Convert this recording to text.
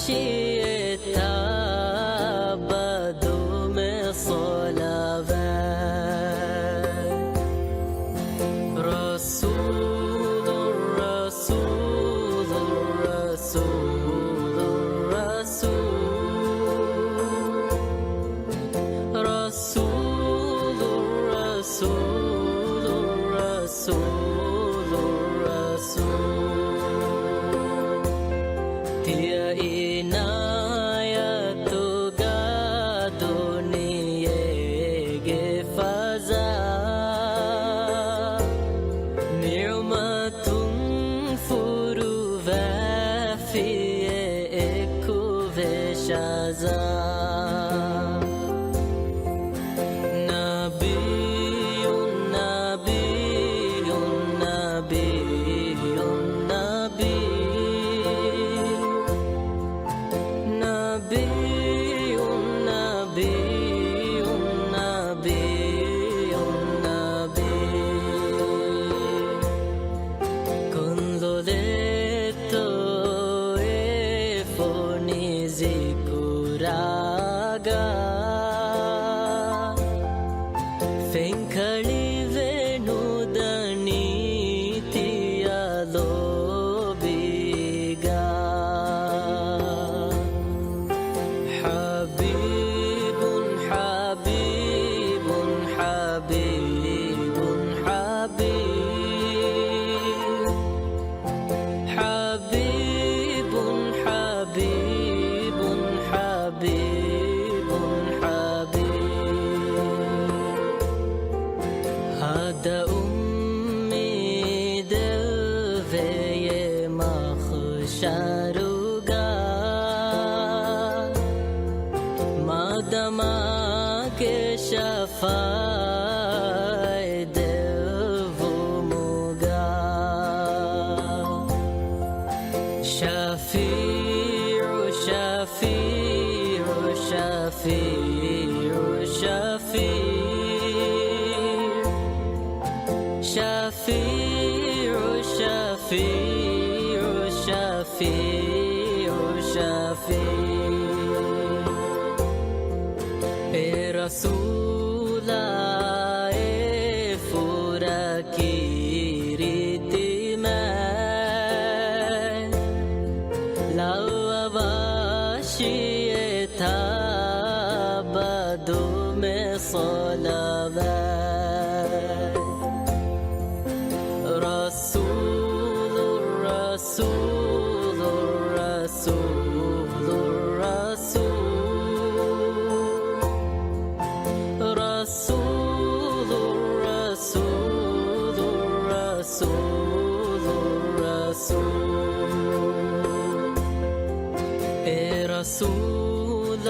شئتا بدوم صلوات رسول الرسول الرسول الرسول رسول الرسول الرسول الرسول Dia inayatu gaduniye gefaza Ni'matun furuva fiye ekuveshaza Nabiyun Nabiyun Nabiyun Nabi Nabiyun Nabiyun Nabiyun Nabi Condoletto e fornisi curaga Fenkali venudani tialo biga حبيب حبيب حبيب حبيب حبيب حبيب حبيب حبيب هذا أمي دلفي مخشاروغا Madama ke shafai devumuga Shafi'u Shafi'u Shafi'u Shafi'u Shafi'u Shafi'u Shafi'u Shafi'u Rasula e furakiritima Lawabashi e tabadume salavat Rasulur Rasulur Rasulur Rasul رسول الرسول الرسول الرسول رسول